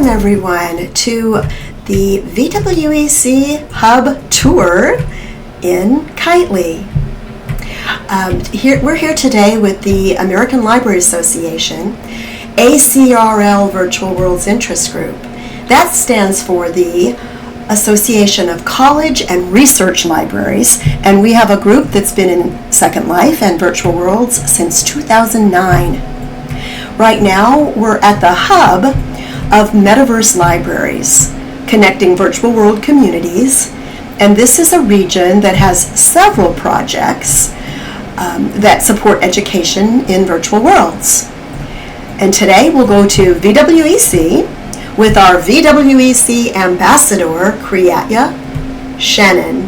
Welcome everyone to the VWEC Hub Tour in Kitely. We're here today with the American Library Association ACRL Virtual Worlds Interest Group. That stands for the Association of College and Research Libraries, and we have a group that's been in Second Life and Virtual Worlds since 2009. Right now, we're at the hub of Metaverse Libraries, connecting virtual world communities, and this is a region that has several projects that support education in virtual worlds. And today we'll go to VWEC with our VWEC ambassador, Kreatya Shannon,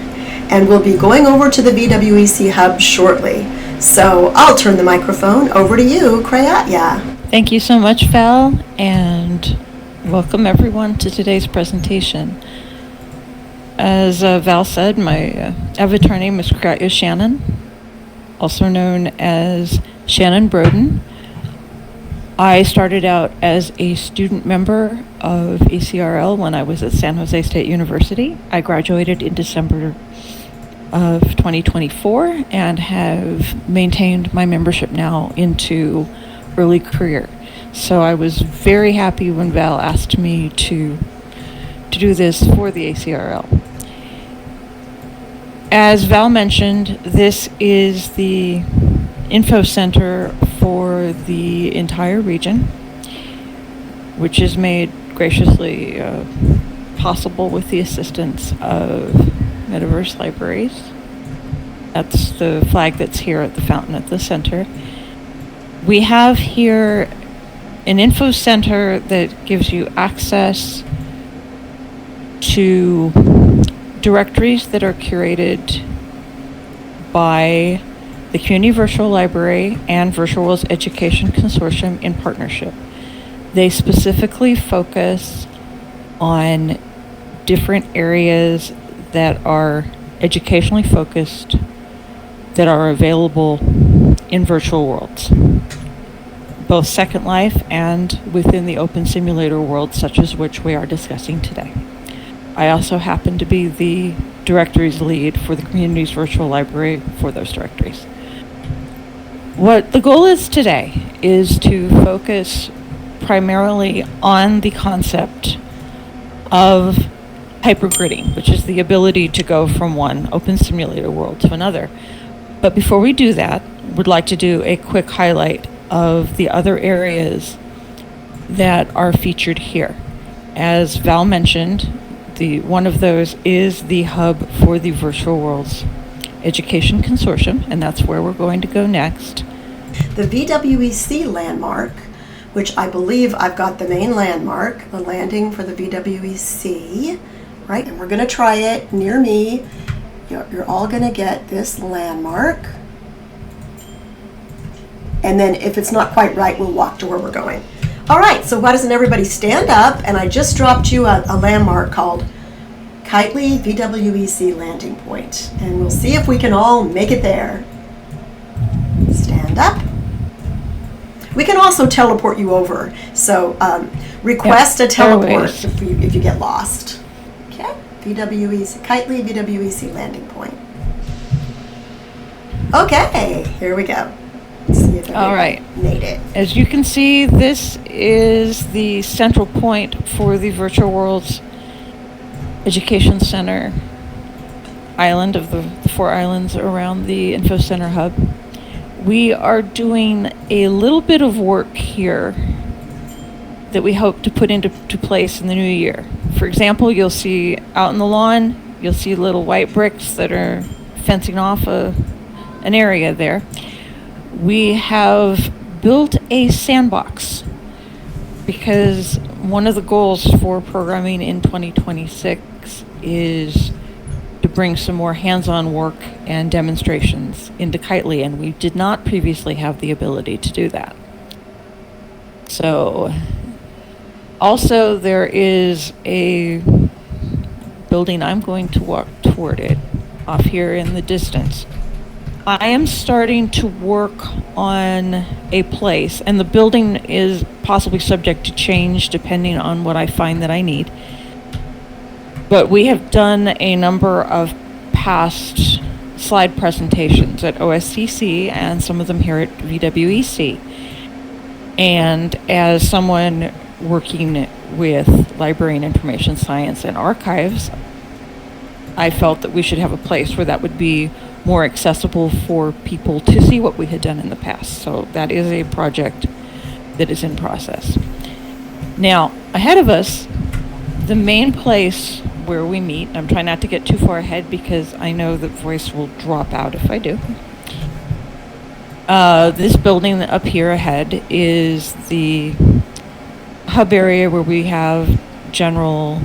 and we'll be going over to the VWEC hub shortly. So I'll turn the microphone over to you, Kreatya. Thank you so much, Val, and welcome everyone to today's presentation. As Val said, my avatar name is Kreatya Shannon, also known as Shannon Broden. I started out as a student member of ACRL when I was at San Jose State University. I graduated in December of 2024 and have maintained my membership now into early career. So I was very happy when Val asked me to do this for the ACRL. As Val mentioned, this is the info center for the entire region, which is made graciously possible with the assistance of Metaverse Libraries. That's the flag that's here at the fountain at the center. We have here an info center that gives you access to directories that are curated by the Community Virtual Library and Virtual Worlds Education Consortium in partnership. They specifically focus on different areas that are educationally focused that are available in virtual worlds, both Second Life and within the open simulator world, such as which we are discussing today. I also happen to be the directories lead for the community's virtual library for those directories. What the goal is today is to focus primarily on the concept of hypergridding, which is the ability to go from one open simulator world to another. But before we do that, we'd like to do a quick highlight of the other areas that are featured here. As Val mentioned, one of those is the hub for the Virtual Worlds Education Consortium, and that's where we're going to go next. The VWEC landmark, which I believe I've got the main landmark, the landing for the VWEC, right? And we're going to try it near me. You're all going to get this landmark. And then if it's not quite right, we'll walk to where we're going. All right, so why doesn't everybody stand up? And I just dropped you a landmark called Kitely VWEC Landing Point. And we'll see if we can all make it there. Stand up. We can also teleport you over. So request a teleport if you get lost. Okay, VWEC, Kitely VWEC Landing Point. Okay, here we go. See if all right, made it. As you can see, this is the central point for the Virtual Worlds Education Center island of the 4 islands around the Info Center hub. We are doing a little bit of work here that we hope to put into place in the new year. For example, you'll see out in the lawn, you'll see little white bricks that are fencing off an area there. We have built a sandbox because one of the goals for programming in 2026 is to bring some more hands-on work and demonstrations into Kitely, and we did not previously have the ability to do that. So, also there is a building. I'm going to walk toward it off here in the distance. I am starting to work on a place, and the building is possibly subject to change depending on what I find that I need. But we have done a number of past slide presentations at OSCC and some of them here at VWEC. And as someone working with library and information science and archives, I felt that we should have a place where that would be more accessible for people to see what we had done in the past. So that is a project that is in process. Now, ahead of us, the main place where we meet, I'm trying not to get too far ahead because I know that voice will drop out if I do. This building up here ahead is the hub area where we have general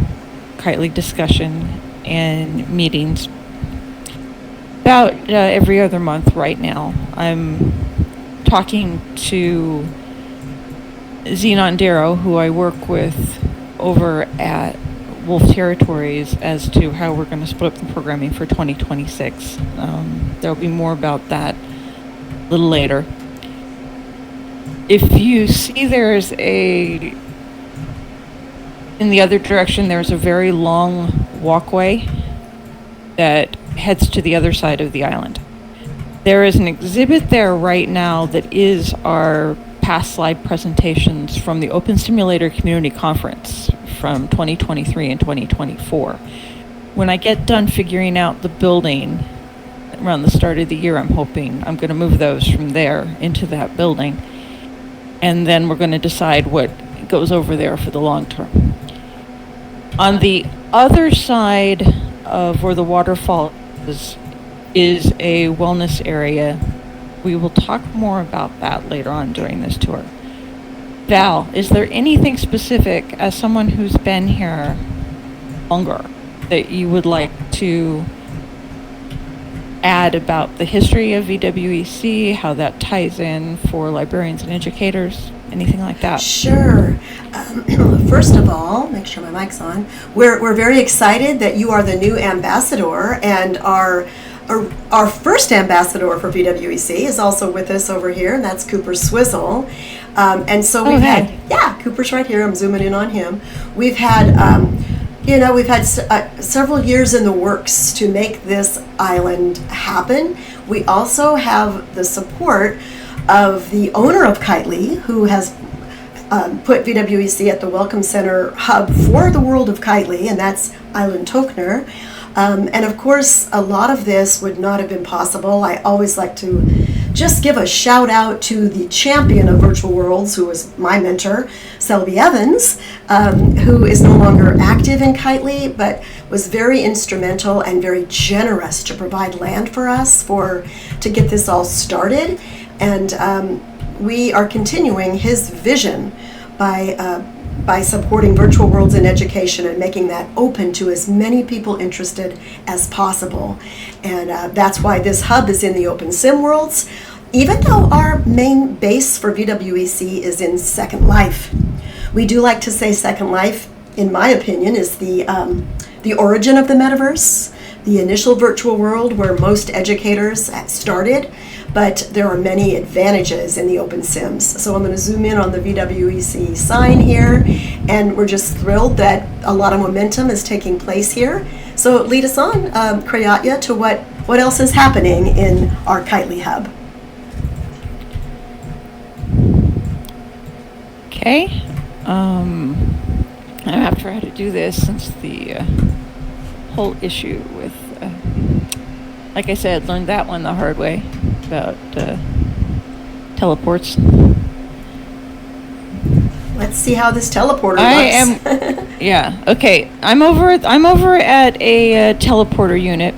Kitely discussion and meetings about every other month right now. I'm talking to Zenon Darrow, who I work with over at Wolf Territories, as to how we're going to split up the programming for 2026. There'll be more about that a little later. If you see in the other direction, there's a very long walkway that heads to the other side of the island. There is an exhibit there right now that is our past slide presentations from the Open Simulator Community Conference from 2023 and 2024. When I get done figuring out the building around the start of the year, I'm hoping I'm going to move those from there into that building. And then we're going to decide what goes over there for the long term. On the other side of where the waterfall is a wellness area. We will talk more about that later on during this tour. Val, is there anything specific, as someone who's been here longer, that you would like to add about the history of VWEC, how that ties in for librarians and educators, anything like that? Sure. First of all, make sure my mic's on. We're very excited that you are the new ambassador, and our first ambassador for VWEC is also with us over here, and that's Cooper Swizzle. And so we've had, Cooper's right here. I'm zooming in on him. We've had, several years in the works to make this island happen. We also have the support of the owner of Kitely, who has put VWEC at the Welcome Center hub for the world of Kitely, and that's Island Tokner. And of course, a lot of this would not have been possible. I always like to just give a shout out to the champion of virtual worlds, who was my mentor, Selby Evans, who is no longer active in Kitely, but was very instrumental and very generous to provide land for us to get this all started. And we are continuing his vision by supporting virtual worlds in education and making that open to as many people interested as possible. And that's why this hub is in the OpenSim worlds, even though our main base for VWEC is in Second Life. We do like to say Second Life, in my opinion, is the origin of the metaverse, the initial virtual world where most educators started. But there are many advantages in the OpenSims. So I'm going to zoom in on the VWEC sign here, and we're just thrilled that a lot of momentum is taking place here. So lead us on, Kreatya, to what else is happening in our Kitely hub. Okay. I'm after how to do this since the whole issue with, like I said, learned that one the hard way. About teleports. Let's see how this teleporter works. Yeah. Okay. I'm over at a teleporter unit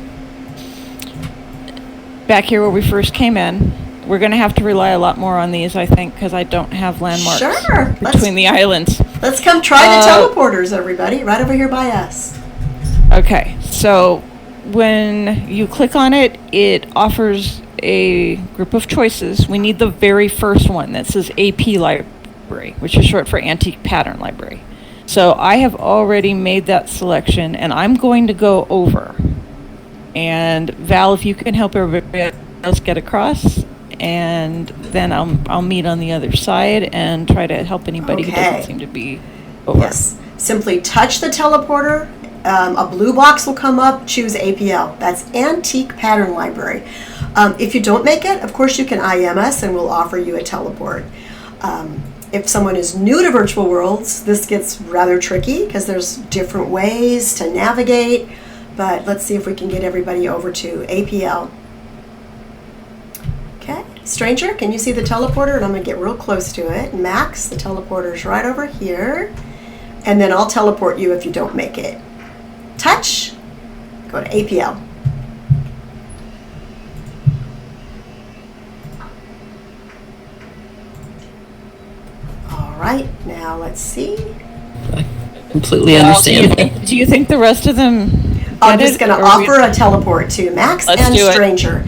back here where we first came in. We're going to have to rely a lot more on these, I think, because I don't have landmarks between the islands. Let's come try the teleporters, everybody, right over here by us. Okay. So when you click on it, it offers a group of choices. We need the very first one that says AP Library, which is short for Antique Pattern Library. So I have already made that selection, and I'm going to go over. And Val, if you can help everybody else get across, and then I'll meet on the other side and try to help anybody who Okay. doesn't seem to be over. Yes. Simply touch the teleporter. A blue box will come up. Choose APL. That's Antique Pattern Library. If you don't make it, of course you can IM us and we'll offer you a teleport. If someone is new to virtual worlds, this gets rather tricky because there's different ways to navigate. But let's see if we can get everybody over to APL. Okay. Stranger, can you see the teleporter? And I'm going to get real close to it. Max, the teleporter's right over here. And then I'll teleport you if you don't make it. Touch, go to APL. All right, now let's see. Completely understand. Do you think the rest of them I'm get just it, going to or offer a teleport to Max Let's and do it. Stranger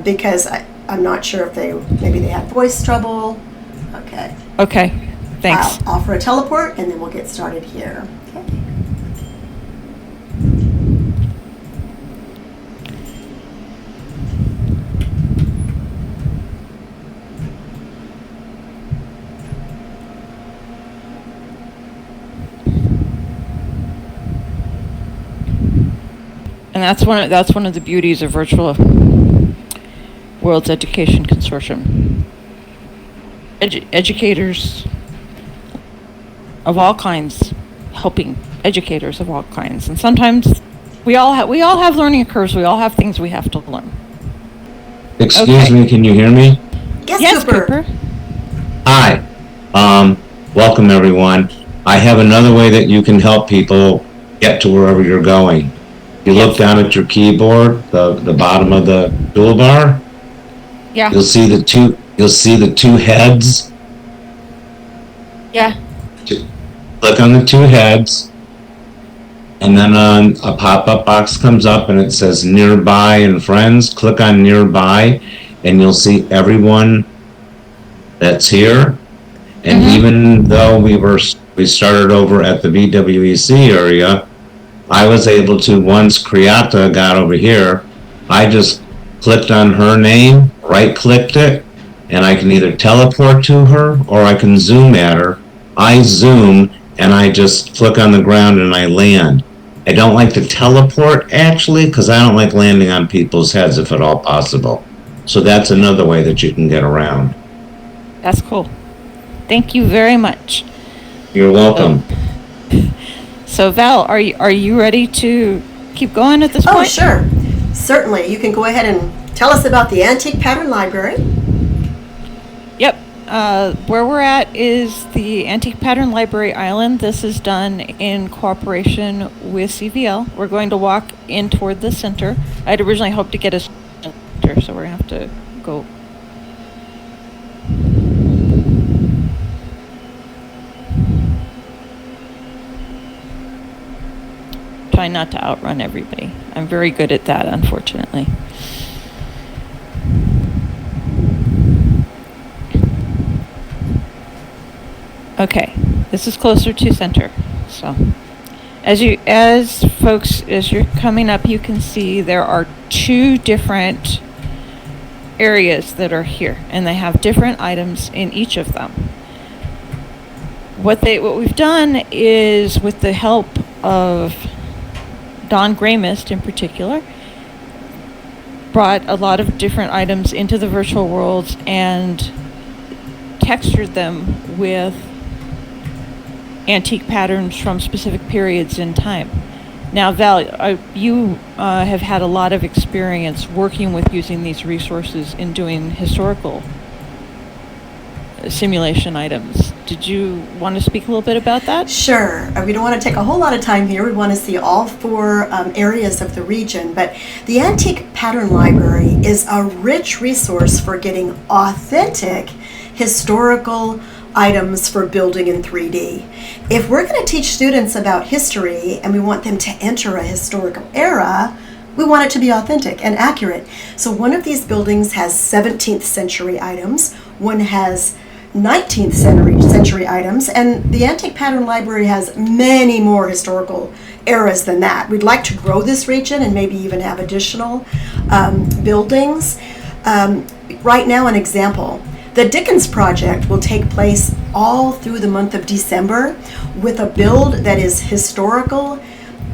because I'm not sure if maybe they had voice trouble. Okay. Okay, thanks. I'll offer a teleport and then we'll get started here. Okay. And that's one of the beauties of Virtual Worlds Education Consortium. Educators of all kinds, helping educators of all kinds, and sometimes we all have learning curves. We all have things we have to learn. Excuse me, can you hear me? Yes, Cooper. Hi. Welcome everyone. I have another way that you can help people get to wherever you're going. You look down at your keyboard, the bottom of the toolbar. Yeah. You'll see the two heads. Yeah. Click on the two heads. And then a pop-up box comes up and it says nearby and friends. Click on nearby and you'll see everyone that's here. And even though we started over at the VWEC area, I was able to, once Kreatya got over here, I just clicked on her name, right-clicked it, and I can either teleport to her or I can zoom at her. I zoom and I just click on the ground and I land. I don't like to teleport, actually, because I don't like landing on people's heads if at all possible. So that's another way that you can get around. That's cool. Thank you very much. You're welcome. So Val, are you ready to keep going at this point? Oh, sure. Certainly. You can go ahead and tell us about the Antique Pattern Library. Yep. Where we're at is the Antique Pattern Library Island. This is done in cooperation with CVL. We're going to walk in toward the center. I'd originally hoped to get a center, so we're going to have to go. Try not to outrun everybody. I'm very good at that, unfortunately. Okay, this is closer to center. So, as you're coming up, you can see there are two different areas that are here, and they have different items in each of them. What we've done is, with the help of Don Graymist in particular, brought a lot of different items into the virtual worlds and textured them with antique patterns from specific periods in time. Now, Val, you have had a lot of experience working with using these resources in doing historical simulation items. Did you want to speak a little bit about that? Sure. We don't want to take a whole lot of time here. We want to see all four areas of the region. But the Antique Pattern Library is a rich resource for getting authentic historical items for building in 3D. If we're going to teach students about history and we want them to enter a historical era, we want it to be authentic and accurate. So one of these buildings has 17th century items, one has 19th century items, and the Antique Pattern Library has many more historical eras than that. We'd like to grow this region and maybe even have additional buildings. right now, an example. The Dickens Project will take place all through the month of December with a build that is historical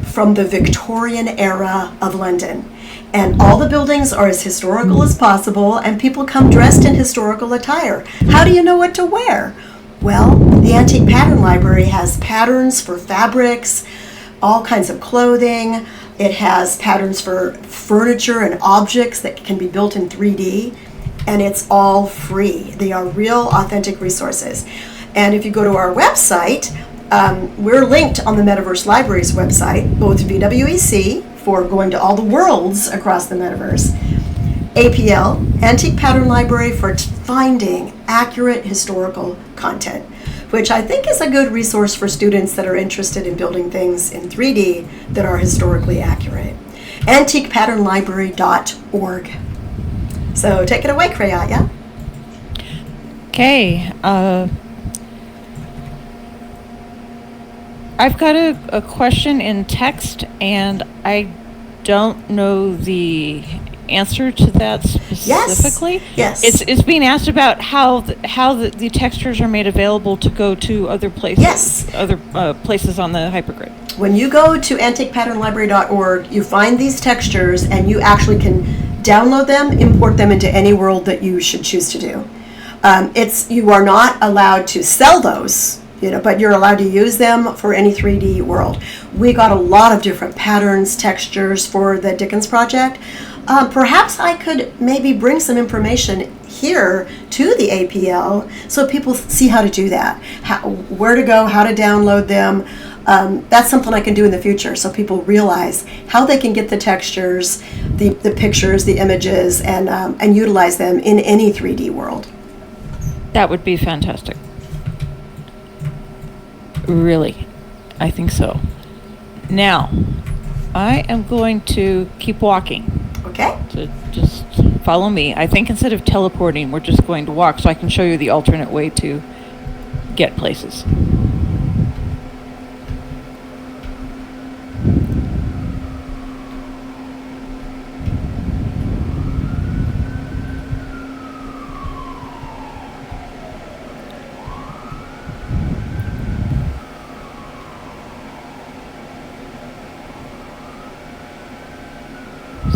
from the Victorian era of London. And all the buildings are as historical as possible, and people come dressed in historical attire. How do you know what to wear? Well, the Antique Pattern Library has patterns for fabrics, all kinds of clothing. It has patterns for furniture and objects that can be built in 3D, and it's all free. They are real, authentic resources. And if you go to our website, we're linked on the Metaverse Library's website, both VWEC, for going to all the worlds across the metaverse, APL, Antique Pattern Library, for finding accurate historical content, which I think is a good resource for students that are interested in building things in 3D that are historically accurate. AntiquePatternLibrary.org. So take it away, Kreatya. Okay. I've got a question in text, and I don't know the answer to that specifically. Yes. It's being asked about how the textures are made available to go to other places. Yes. Other places on the Hypergrid. When you go to antiquepatternlibrary.org, you find these textures, and you actually can download them, import them into any world that you should choose to do. You are not allowed to sell those, but you're allowed to use them for any 3D world. We got a lot of different patterns, textures for the Dickens Project. Perhaps I could maybe bring some information here to the APL so people see how to do that, where to go, how to download them. That's something I can do in the future so people realize how they can get the textures, the pictures, the images, and utilize them in any 3D world. That would be fantastic. Really, I think so. Now, I am going to keep walking. Okay. So just follow me. I think instead of teleporting, we're just going to walk so I can show you the alternate way to get places.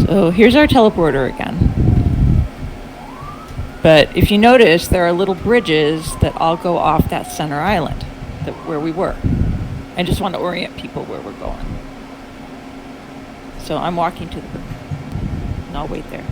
So here's our teleporter again. But if you notice, there are little bridges that all go off that center island where we were. I just want to orient people where we're going. So I'm walking to the bridge, and I'll wait there.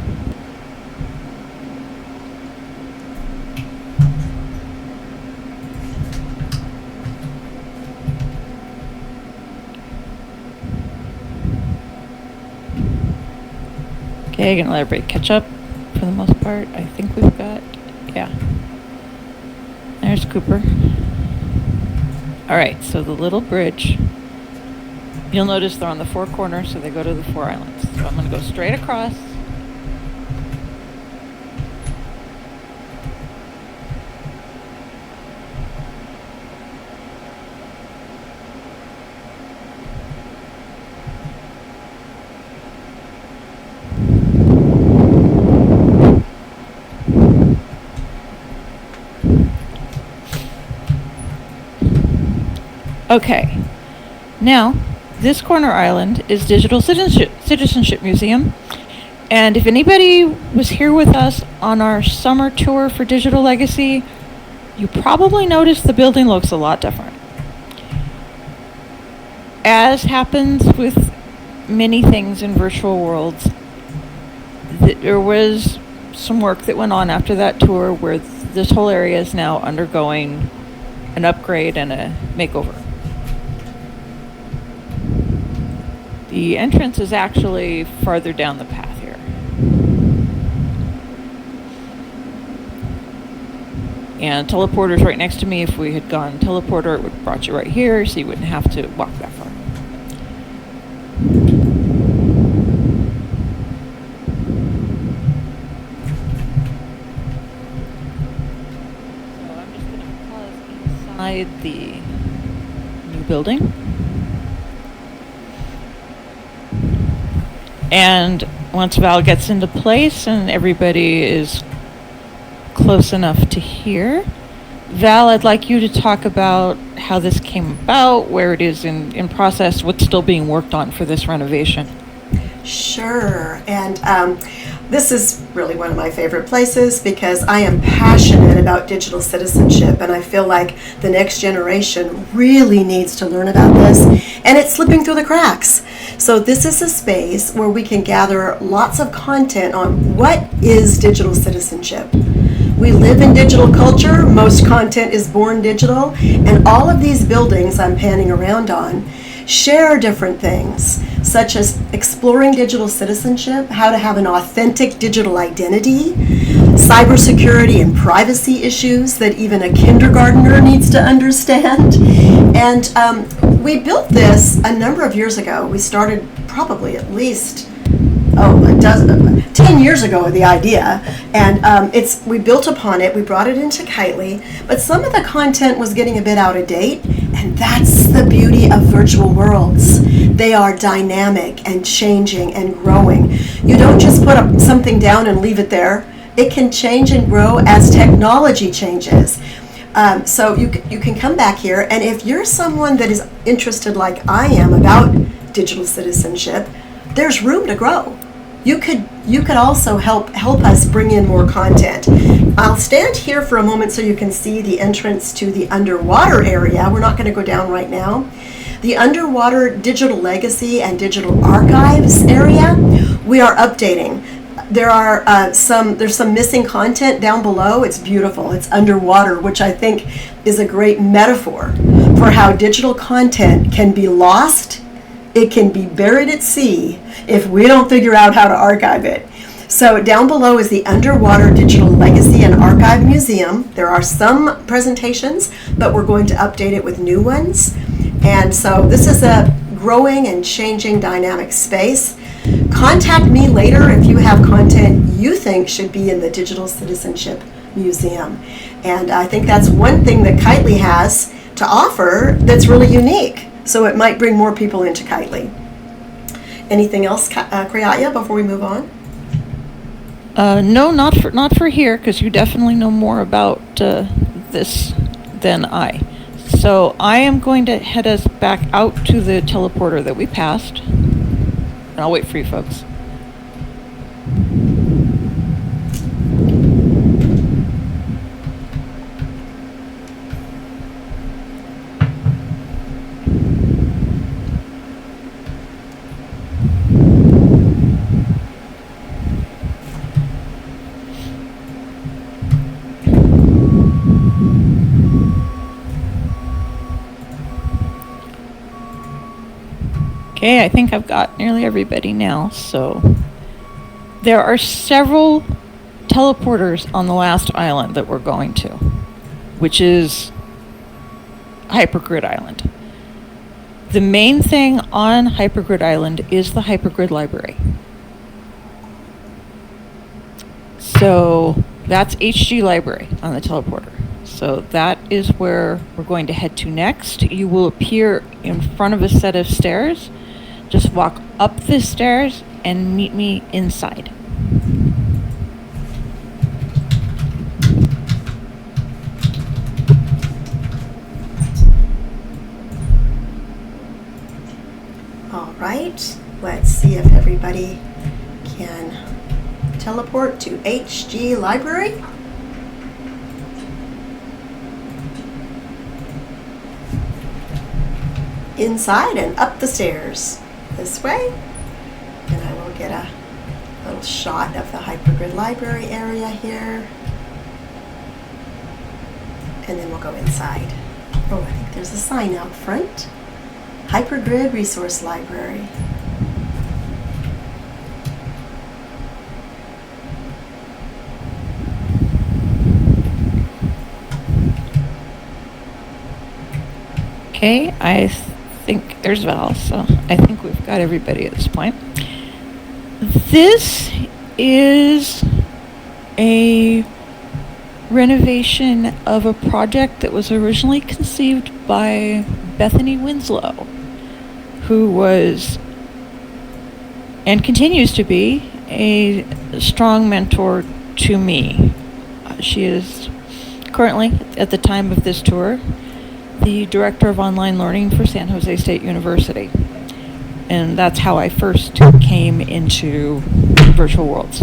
Okay, gonna let everybody catch up for the most part. I think we've got, yeah. There's Cooper. All right, so the little bridge, you'll notice they're on the four corners, so they go to the four islands. So I'm gonna go straight across. Okay, now this corner island is Digital Citizenship Museum, and if anybody was here with us on our summer tour for Digital Legacy, you probably noticed the building looks a lot different. As happens with many things in virtual worlds, there was some work that went on after that tour where this whole area is now undergoing an upgrade and a makeover. The entrance is actually farther down the path here. And teleporter's right next to me. If we had gone teleporter, it would have brought you right here, so you wouldn't have to walk that far. So I'm just going to pause inside the new building. And once Val gets into place and everybody is close enough to hear. Val, I'd like you to talk about how this came about, where it is in process, what's still being worked on for this renovation. Sure. And this is really one of my favorite places because I am passionate about digital citizenship, and I feel like the next generation really needs to learn about this, and it's slipping through the cracks. So this is a space where we can gather lots of content on what is digital citizenship. We live in digital culture. Most content is born digital, and all of these buildings I'm panning around on share different things, such as exploring digital citizenship, how to have an authentic digital identity, cybersecurity and privacy issues that even a kindergartner needs to understand. And we built this a number of years ago. We started probably at least 10 years ago with the idea, and we built upon it. We brought it into Kitely, but some of the content was getting a bit out of date, and that's the beauty of virtual worlds. They are dynamic and changing and growing. You don't just put something down and leave it there. It can change and grow as technology changes. So you can come back here, and if you're someone that is interested like I am about digital citizenship, there's room to grow. You could also help us bring in more content. I'll stand here for a moment so you can see the entrance to the underwater area. We're not going to go down right now. The underwater digital legacy and digital archives area, we are updating. There's some missing content down below. It's beautiful. It's underwater, which I think is a great metaphor for how digital content can be lost. It can be buried at sea if we don't figure out how to archive it. So down below is the Underwater Digital Legacy and Archive Museum. There are some presentations, but we're going to update it with new ones. And so this is a growing and changing dynamic space. Contact me later if you have content you think should be in the Digital Citizenship Museum. And I think that's one thing that Kitely has to offer that's really unique. So it might bring more people into Kitely. Anything else, Kreatya, before we move on? No, not for here, because you definitely know more about this than I. So I am going to head us back out to the teleporter that we passed, and I'll wait for you folks. Okay, I think I've got nearly everybody now. So there are several teleporters on the last island that we're going to, which is Hypergrid Island. The main thing on Hypergrid Island is the Hypergrid Library. So that's HG Library on the teleporter. So that is where we're going to head to next. You will appear in front of a set of stairs. Just walk up the stairs and meet me inside. All right, let's see if everybody can teleport to HG Library. Inside and up the stairs. This way, and I will get a little shot of the Hypergrid Library area here, and then we'll go inside. Oh, I think there's a sign out front. Hypergrid Resource Library. Okay, I think there's Val, so I think we've got everybody at this point. This is a renovation of a project that was originally conceived by Bethany Winslow, who was and continues to be a strong mentor to me. She is currently, at the time of this tour, the Director of Online Learning for San Jose State University. And that's how I first came into virtual worlds.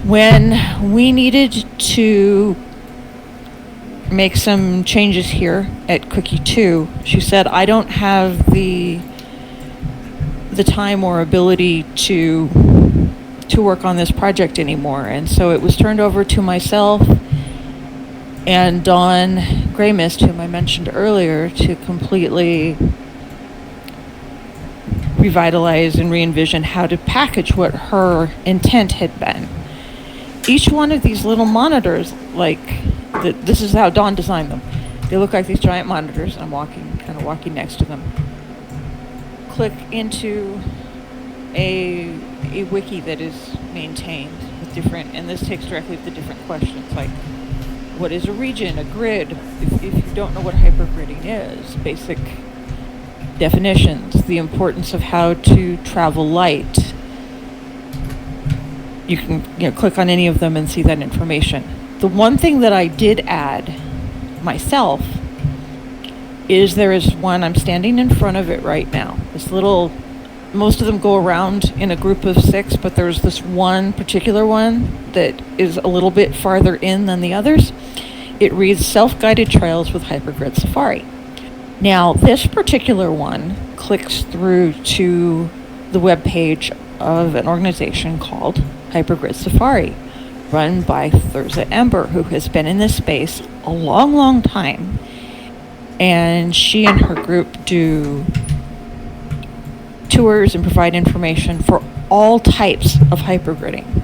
When we needed to make some changes here at Quickie 2, she said, I don't have the time or ability to work on this project anymore. And so it was turned over to myself and Dawn Graymist, whom I mentioned earlier, to completely revitalize and re-envision how to package what her intent had been. Each one of these little monitors, this is how Dawn designed them. They look like these giant monitors. I'm kind of walking next to them. Click into a wiki that is maintained with different, and this takes directly to different questions, like what is a region, a grid, if you don't know what hypergridding is, basic definitions, the importance of how to travel light. You can click on any of them and see that information. The one thing that I did add myself is there is one, I'm standing in front of it right now. This little, most of them go around in a group of 6, but there's this one particular one that is a little bit farther in than the others. It reads Self-Guided Trails with Hypergrid Safari. Now, this particular one clicks through to the webpage of an organization called Hypergrid Safari, run by Thurza Ember, who has been in this space a long, long time. And she and her group do tours and provide information for all types of hypergridding.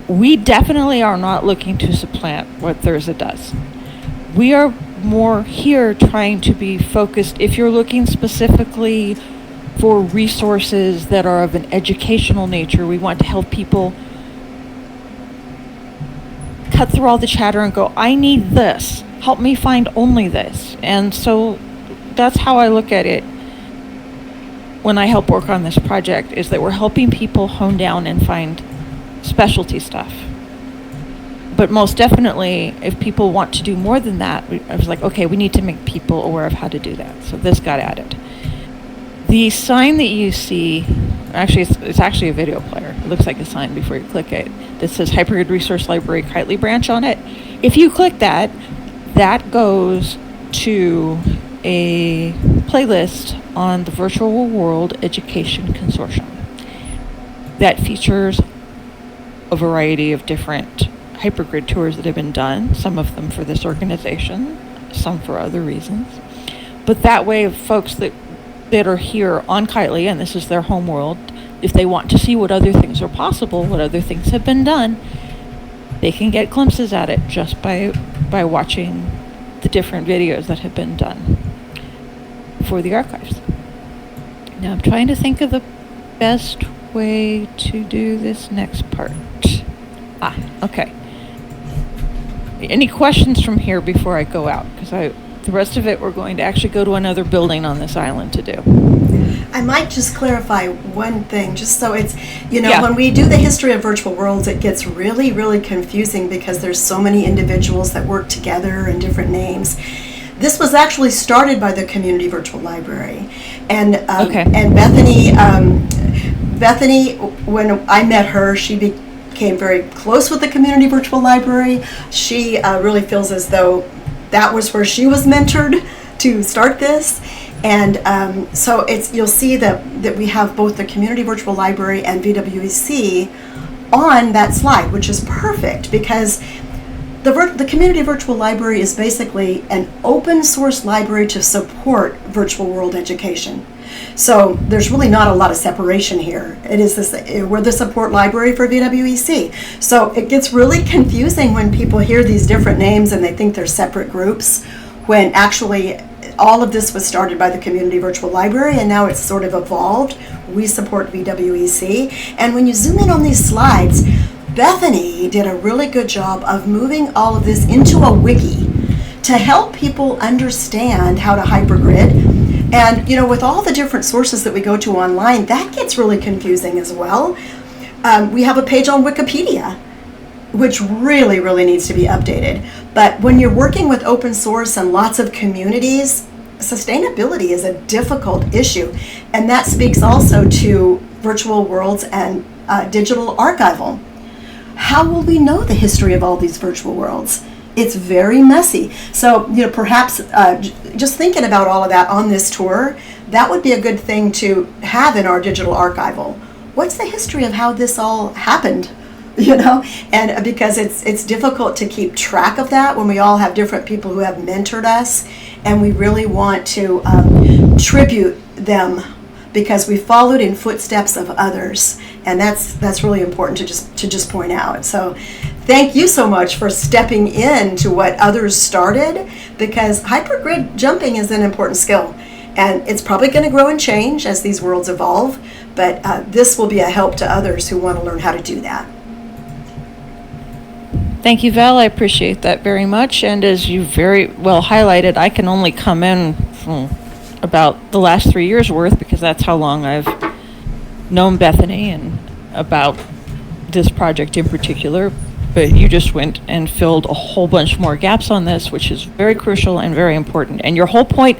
We definitely are not looking to supplant what Thurza does. We are more here trying to be focused. If you're looking specifically for resources that are of an educational nature, we want to help people cut through all the chatter and go, I need this. Help me find only this. And so that's how I look at it when I help work on this project, is that we're helping people hone down and find specialty stuff. But most definitely, if people want to do more than that, I was like, okay, we need to make people aware of how to do that. So this got added. The sign that you see, actually, it's actually a video player. It looks like a sign before you click it. That says Hypergrid Resource Library Kitely branch on it. If you click that, that goes to a playlist on the Virtual World Education Consortium that features a variety of different hypergrid tours that have been done, some of them for this organization, some for other reasons. But that way, folks that are here on Kitely, and this is their home world, if they want to see what other things are possible, what other things have been done, they can get glimpses at it just by watching the different videos that have been done for the archives. Now I'm trying to think of the best way to do this next part. Okay. Any questions from here before I go out? Because the rest of it we're going to actually go to another building on this island to do. I might just clarify one thing, just so it's, when we do the history of virtual worlds, it gets really, really confusing because there's so many individuals that work together and different names. This was actually started by the Community Virtual Library. And and Bethany, when I met her, she became very close with the Community Virtual Library. She really feels as though that was where she was mentored to start this. And so you'll see that we have both the Community Virtual Library and VWEC on that slide, which is perfect because the Community Virtual Library is basically an open source library to support virtual world education. So there's really not a lot of separation here. We're the support library for VWEC. So it gets really confusing when people hear these different names and they think they're separate groups, when actually all of this was started by the Community Virtual Library, and now it's sort of evolved. We support VWEC. And when you zoom in on these slides, Bethany did a really good job of moving all of this into a wiki to help people understand how to hypergrid. And, with all the different sources that we go to online, that gets really confusing as well. We have a page on Wikipedia. which really, really needs to be updated. But when you're working with open source and lots of communities, sustainability is a difficult issue. And that speaks also to virtual worlds and digital archival. How will we know the history of all these virtual worlds? It's very messy. So, perhaps just thinking about all of that on this tour, that would be a good thing to have in our digital archival. What's the history of how this all happened? And because it's difficult to keep track of that when we all have different people who have mentored us, and we really want to tribute them because we followed in footsteps of others, and that's really important to just point out. So thank you so much for stepping in to what others started, because hypergrid jumping is an important skill, and it's probably going to grow and change as these worlds evolve, but this will be a help to others who want to learn how to do that. Thank you, Val. I appreciate that very much. And as you very well highlighted, I can only come in from about the last 3 years worth, because that's how long I've known Bethany and about this project in particular. But you just went and filled a whole bunch more gaps on this, which is very crucial and very important. And your whole point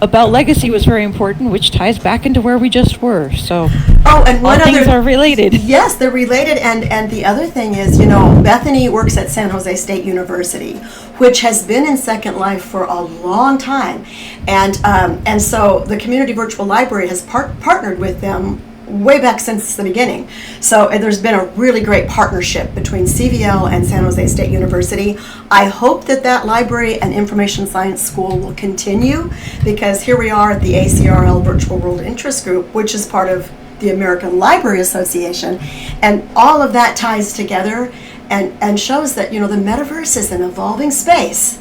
about legacy was very important, which ties back into where we just were. So and one all things other, are related. Yes, they're related. And the other thing is, Bethany works at San Jose State University, which has been in Second Life for a long time. And so the Community Virtual Library has partnered with them way back since the beginning. So there's been a really great partnership between CVL and San Jose State University. I hope that library and information science school will continue, because here we are at the ACRL Virtual World Interest Group, which is part of the American Library Association, and all of that ties together and shows that the metaverse is an evolving space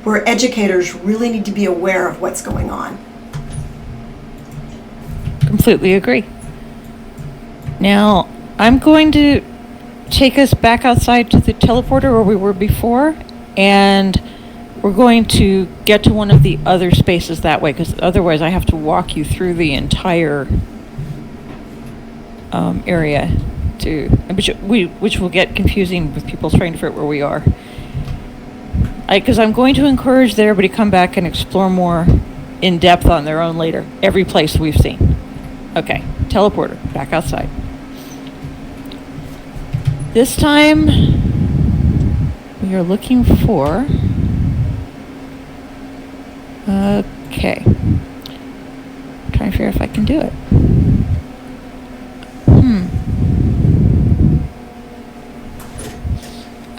where educators really need to be aware of what's going on. Completely agree. Now, I'm going to take us back outside to the teleporter where we were before, and we're going to get to one of the other spaces that way, because otherwise I have to walk you through the entire area, which will get confusing with people trying to figure out where we are. Because I'm going to encourage that everybody come back and explore more in depth on their own later, every place we've seen. Okay, teleporter, back outside. This time, we are looking for... Okay. I'm trying to figure out if I can do it.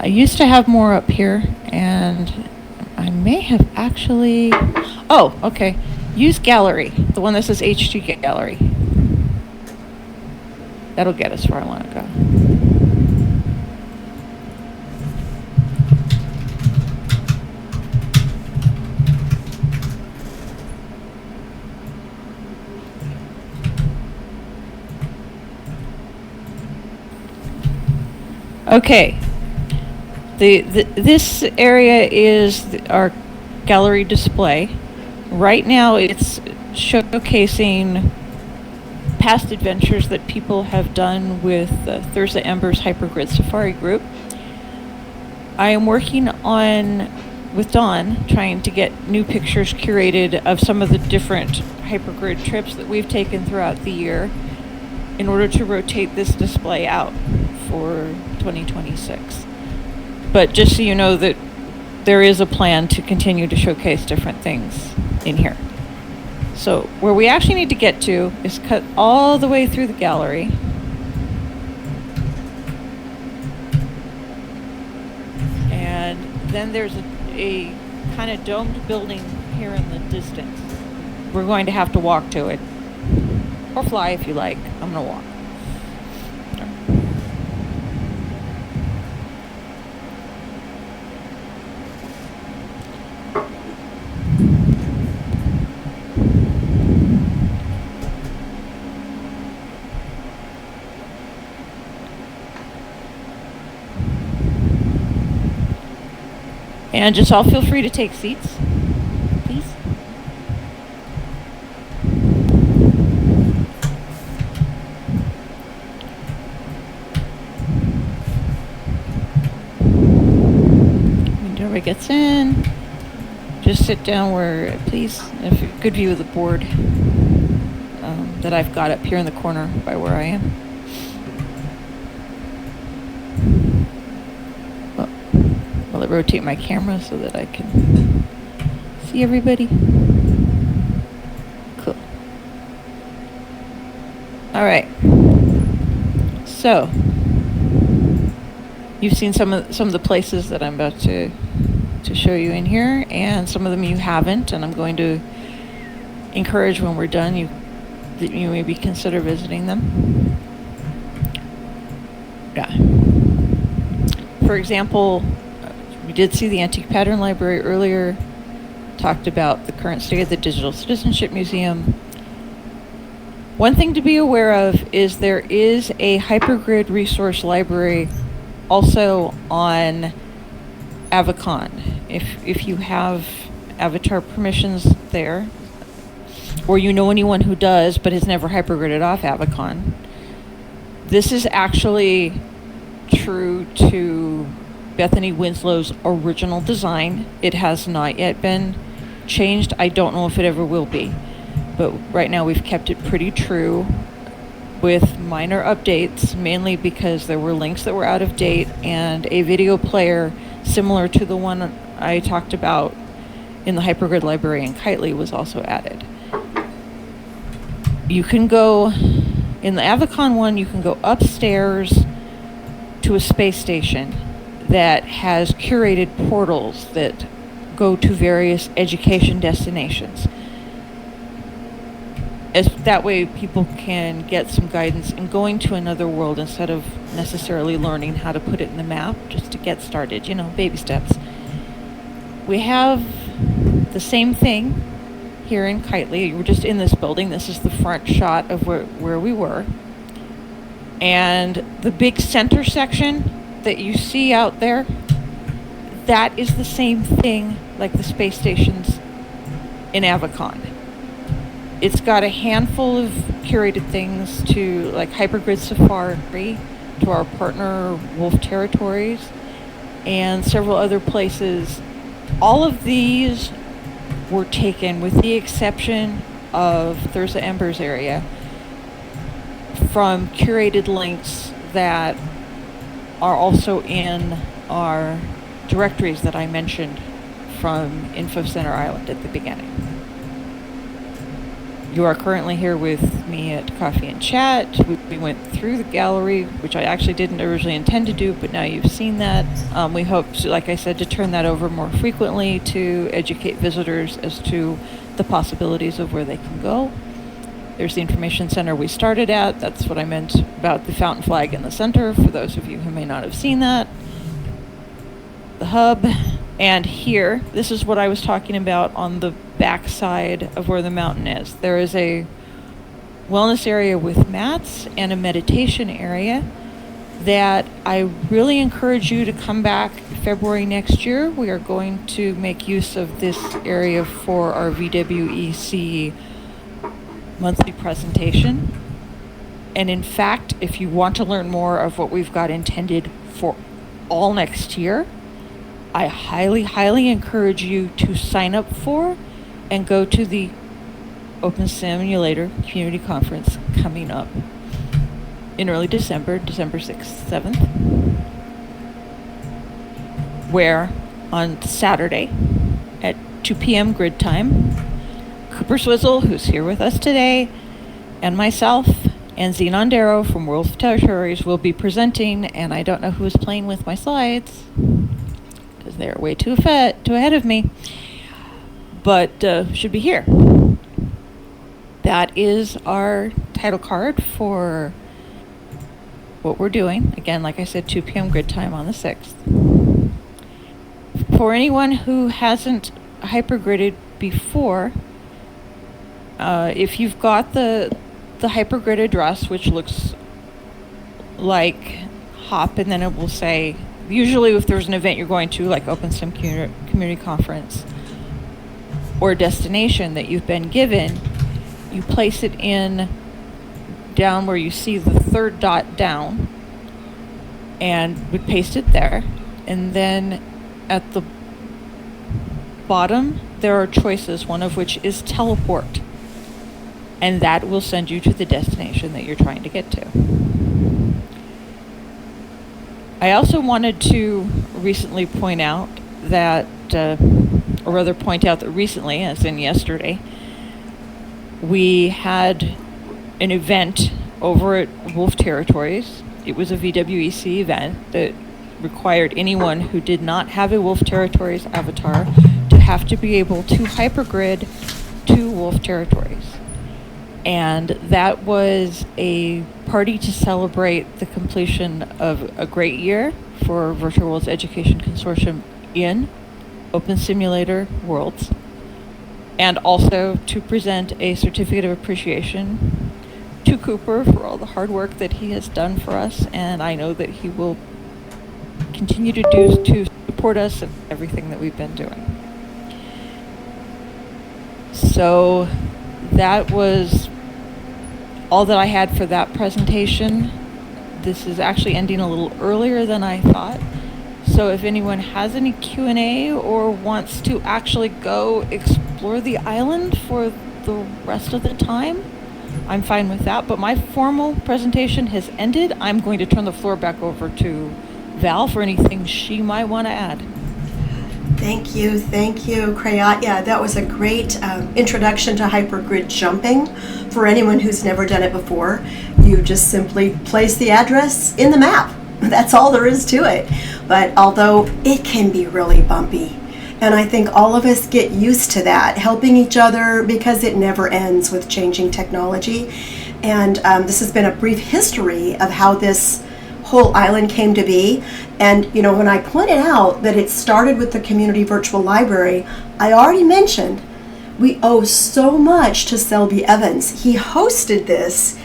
I used to have more up here, and I may have actually... Oh, okay. Use gallery, the one that says HG gallery. That'll get us where I want to go. Okay. This area is our gallery display. Right now it's showcasing past adventures that people have done with Thursday Ember's Hypergrid Safari group. I am working on, with Dawn, trying to get new pictures curated of some of the different Hypergrid trips that we've taken throughout the year in order to rotate this display out for 2026. But just so you know that there is a plan to continue to showcase different things in here. So where we actually need to get to is cut all the way through the gallery. And then there's a kind of domed building here in the distance. We're going to have to walk to it. Or fly if you like. I'm going to walk. And just all feel free to take seats, please. everybody gets in, just sit down where, please, if a good view of the board that I've got up here in the corner by where I am. Well, will it rotate my camera so that I can see everybody? Cool. All right. So, you've seen some of the places that I'm about to show you in here, and some of them you haven't, and I'm going to encourage when we're done that you maybe consider visiting them. Yeah. For example, we did see the Antique Pattern Library earlier, talked about the current state of the Digital Citizenship Museum. One thing to be aware of is there is a Hypergrid resource library also on Avicon. If you have avatar permissions there, or you know anyone who does but has never hypergridded off Avicon, this is actually true to Bethany Winslow's original design. It has not yet been changed. I don't know if it ever will be, but right now we've kept it pretty true with minor updates, mainly because there were links that were out of date, and a video player similar to the one I talked about in the Hypergrid library in Kitely was also added. You can go, in the Avicon one, you can go upstairs to a space station that has curated portals that go to various education destinations. That way people can get some guidance in going to another world instead of necessarily learning how to put it in the map, just to get started, baby steps. We have the same thing here in Kitely. We're just in this building. This is the front shot of where we were. And the big center section that you see out there, that is the same thing like the space stations in Avicon. It's got a handful of curated things to, like Hypergrid Safari, to our partner Wolf Territories, and several other places. All of these were taken, with the exception of Thursa Embers area, from curated links that are also in our directories that I mentioned from Info Center Island at the beginning. You are currently here with me at Coffee and Chat. We went through the gallery, which I actually didn't originally intend to do, but now you've seen that. We hope, like I said, to turn that over more frequently to educate visitors as to the possibilities of where they can go. There's the information center we started at. That's what I meant about the fountain flag in the center, for those of you who may not have seen that. The hub. And here, this is what I was talking about on the back side of where the mountain is. There is a wellness area with mats and a meditation area that I really encourage you to come back February next year. We are going to make use of this area for our VWEC monthly presentation. And in fact, if you want to learn more of what we've got intended for all next year, I highly, highly encourage you to sign up for and go to the Open Simulator Community Conference coming up in early December 6th, 7th, where on Saturday at 2 p.m. grid time, Cooper Swizzle, who's here with us today, and myself and Xenon Darrow from World Territories will be presenting, and I don't know who is playing with my slides, because they're way too ahead of me, but should be here. That is our title card for what we're doing. Again, like I said, 2 p.m. grid time on the 6th. For anyone who hasn't hypergridded before, if you've got the hypergrid address, which looks like hop, and then it will say, usually if there's an event you're going to, like OpenSim Community Conference, or destination that you've been given, you place it in down where you see the third dot down, and would paste it there. And then at the bottom, there are choices, one of which is teleport. And that will send you to the destination that you're trying to get to. I also wanted to recently point out that, or rather point out that recently, as in yesterday, we had an event over at Wolf Territories. It was a VWEC event that required anyone who did not have a Wolf Territories avatar to have to be able to hypergrid to Wolf Territories. And that was a party to celebrate the completion of a great year for Virtual Worlds Education Consortium in Open Simulator Worlds, and also to present a certificate of appreciation to Cooper for all the hard work that he has done for us, and I know that he will continue to do to support us in everything that we've been doing. So that was all that I had for that presentation. This is actually ending a little earlier than I thought. So if anyone has any Q&A or wants to actually go explore the island for the rest of the time, I'm fine with that. But my formal presentation has ended. I'm going to turn the floor back over to Val for anything she might want to add. Thank you, Kreatya. That was a great introduction to hypergrid jumping. For anyone who's never done it before, you just simply place the address in the map. That's all there is to it. But although it can be really bumpy, and I think all of us get used to that, helping each other, because it never ends with changing technology. And this has been a brief history of how this whole island came to be. And you know, when I pointed out that it started with the community virtual library, I already mentioned we owe so much to Selby Evans. He hosted this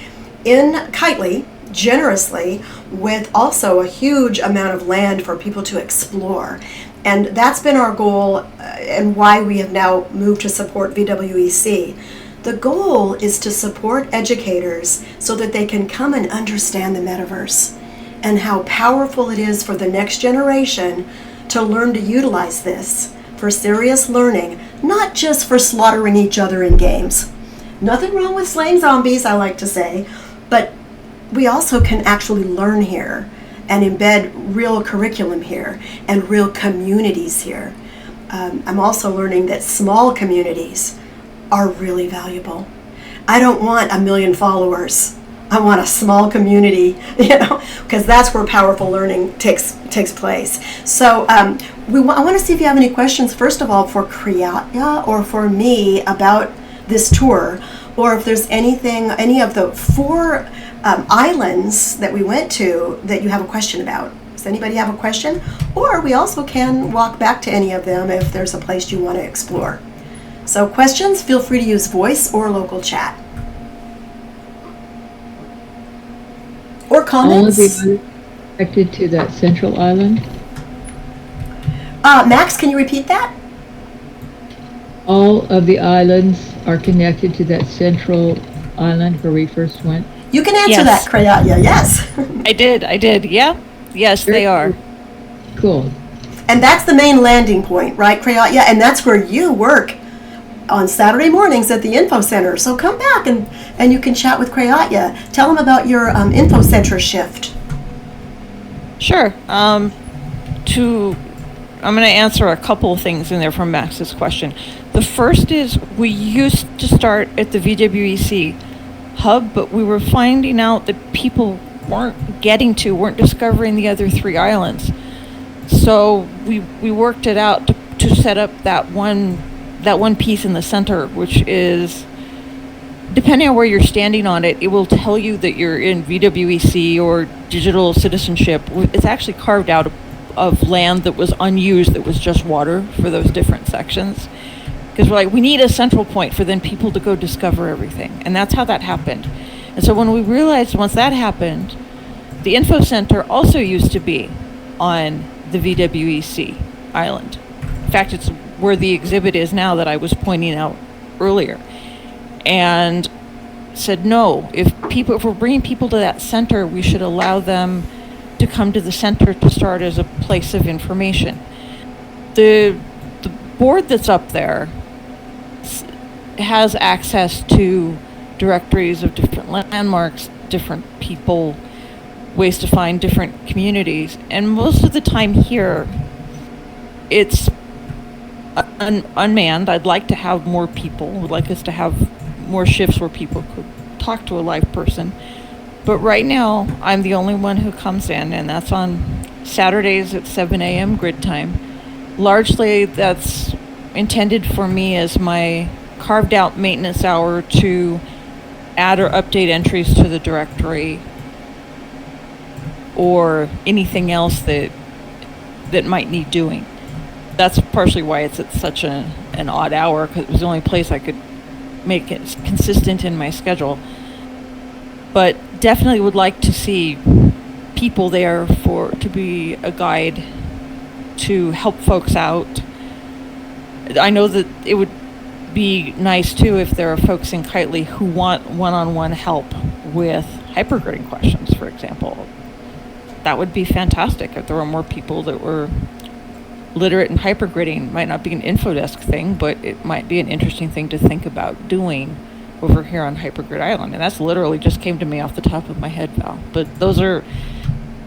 in Kitely generously, with also a huge amount of land for people to explore. And that's been our goal, and why we have now moved to support VWEC. The goal is to support educators so that they can come and understand the metaverse and how powerful it is for the next generation to learn to utilize this for serious learning, not just for slaughtering each other in games. Nothing wrong with slaying zombies, I like to say, but we also can actually learn here and embed real curriculum here and real communities here. I'm also learning that small communities are really valuable. I don't want 1 million followers. I want a small community, because that's where powerful learning takes place. So I want to see if you have any questions, first of all, for Kreatya or for me about this tour, or if there's any of the 4 islands that we went to that you have a question about. Does anybody have a question? Or we also can walk back to any of them if there's a place you want to explore. So questions, feel free to use voice or local chat. Or comments. All of you connected to that central island? Max, can you repeat that? All of the islands are connected to that central island where we first went? You can answer Yes. that, Kreatya, yes. I did, yeah. Yes, they are. Cool. And that's the main landing point, right, Kreatya? And that's where you work on Saturday mornings at the Info Center. So come back and you can chat with Kreatya. Tell them about your Info Center shift. Sure. I'm going to answer a couple of things in there from Max's question. The first is, we used to start at the VWEC hub, but we were finding out that people weren't discovering the other 3 islands. So we worked it out to set up that one piece in the center, which is, depending on where you're standing on it, it will tell you that you're in VWEC or digital citizenship. It's actually carved out of land that was unused, that was just water for those different sections. Because we're like, we need a central point for then people to go discover everything. And that's how that happened. And so when we realized once that happened, the Info Center also used to be on the VWEC island. In fact, it's where the exhibit is now that I was pointing out earlier. And said, no, if we're bringing people to that center, we should allow them to come to the center to start as a place of information. The board that's up there has access to directories of different landmarks, different people, ways to find different communities. And most of the time here, it's unmanned. I'd like to have more people. I'd like us to have more shifts where people could talk to a live person. But right now, I'm the only one who comes in, and that's on Saturdays at 7 a.m. grid time. Largely, that's intended for me as my carved out maintenance hour to add or update entries to the directory or anything else that might need doing. That's partially why it's at such an odd hour, because it was the only place I could make it consistent in my schedule. But definitely would like to see people there to be a guide to help folks out. I know that it would be nice too if there are folks in Kitely who want one-on-one help with hypergridding questions, for example. That would be fantastic if there were more people that were literate in hypergridding. Might not be an info-desk thing, but it might be an interesting thing to think about doing over here on Hypergrid Island. And that's literally just came to me off the top of my head, Val. But those are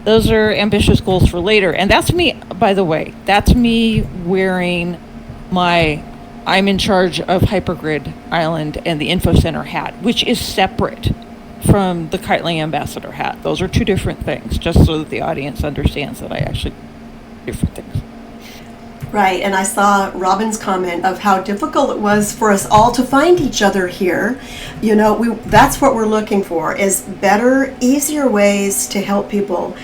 ambitious goals for later. And that's me, by the way, that's me wearing my I'm in charge of Hypergrid Island and the Info Center hat, which is separate from the Kitely Ambassador hat. Those are two different things, just so that the audience understands that I actually do different things. Right, and I saw Robin's comment of how difficult it was for us all to find each other here. You know, that's what we're looking for, is better, easier ways to help people,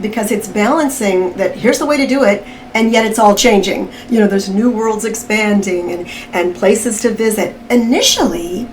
because it's balancing that here's the way to do it, and yet it's all changing. You know, there's new worlds expanding and places to visit. Initially,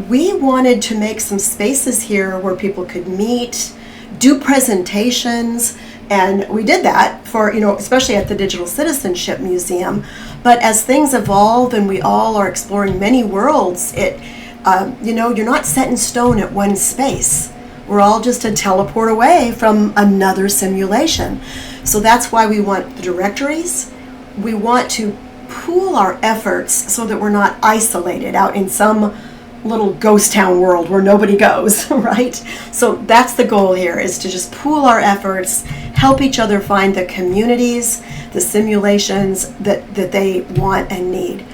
we wanted to make some spaces here where people could meet, do presentations, and we did that for, you know, especially at the Digital Citizenship Museum. But as things evolve and we all are exploring many worlds, you know, you're not set in stone at one space. We're all just a teleport away from another simulation. So that's why we want the directories. We want to pool our efforts so that we're not isolated out in some little ghost town world where nobody goes, right? So that's the goal here, is to just pool our efforts, help each other find the communities, the simulations that they want and need.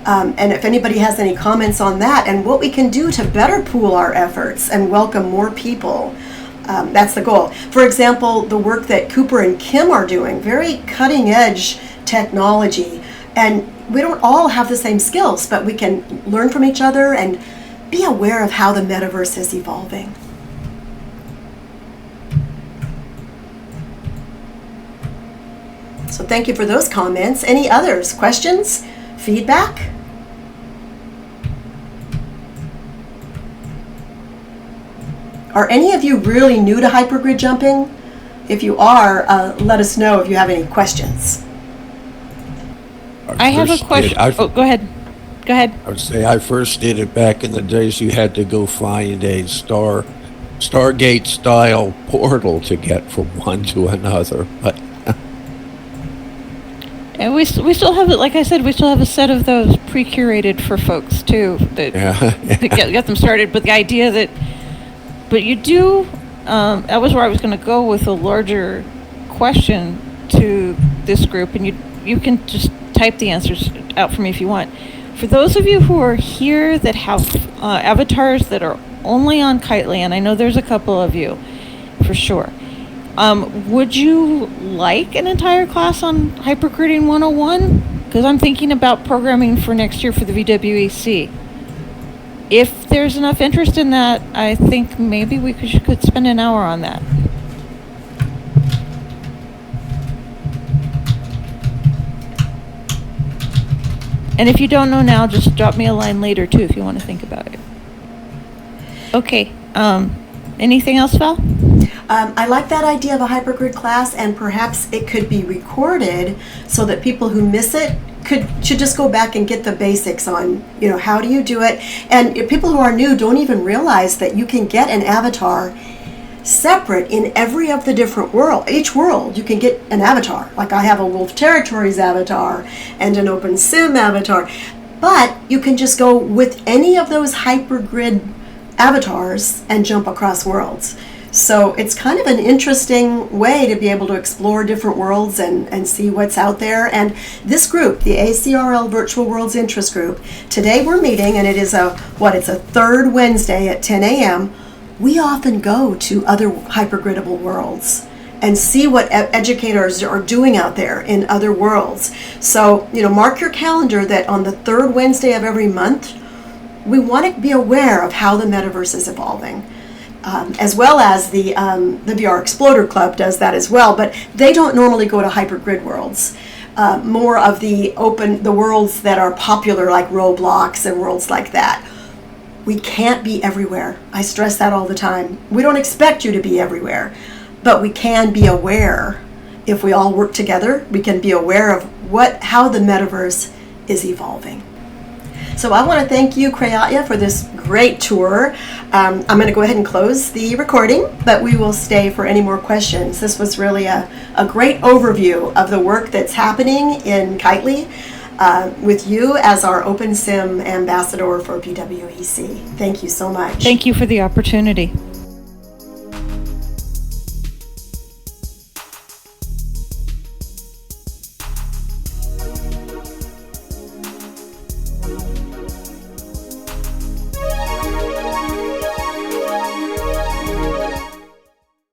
And if anybody has any comments on that and what we can do to better pool our efforts and welcome more people, that's the goal. For example, the work that Cooper and Kim are doing, very cutting edge technology, and we don't all have the same skills, but we can learn from each other and be aware of how the metaverse is evolving. So thank you for those comments. Any others? Questions? Feedback? Are any of you really new to hypergrid jumping? If you are, let us know if you have any questions. I have a question. Go ahead. Go ahead. I would say I first did it back in the days. You had to go find a Stargate style portal to get from one to another. But and we still have it. Like I said, we still have a set of those pre-curated for folks too that get them started. But the idea that, but you do. That was where I was going to go with a larger question to this group, and you can just type the answers out for me if you want. For those of you who are here that have avatars that are only on Kitely, and I know there's a couple of you for sure, would you like an entire class on Hypergridding 101? Because I'm thinking about programming for next year for the VWEC. If there's enough interest in that, I think maybe we could spend an hour on that. And if you don't know now, just drop me a line later too if you want to think about it. Okay. Anything else, Val? I like that idea of a hypergrid class, and perhaps it could be recorded so that people who miss it should just go back and get the basics on, you know, how do you do it. And if people who are new don't even realize that you can get an avatar separate in every of the different each world you can get an avatar. Like I have a Wolf Territories avatar and an OpenSim avatar, but you can just go with any of those Hypergrid avatars and jump across worlds. So it's kind of an interesting way to be able to explore different worlds and see what's out there. And this group, the ACRL Virtual Worlds Interest Group, today we're meeting, and it's a third Wednesday at 10 a.m. We often go to other hypergridable worlds and see what educators are doing out there in other worlds. So, mark your calendar that on the third Wednesday of every month, we want to be aware of how the metaverse is evolving. As well as the VR Exploder Club does that as well, but they don't normally go to hypergrid worlds. More of the worlds that are popular, like Roblox and worlds like that. We can't be everywhere. I stress that all the time. We don't expect you to be everywhere, but we can be aware. If we all work together, we can be aware of how the metaverse is evolving. So I want to thank you, Kreatya, for this great tour. I'm going to go ahead and close the recording, but we will stay for any more questions. This was really a great overview of the work that's happening in Kitely with you as our OpenSim ambassador for VWEC. Thank you so much. Thank you for the opportunity.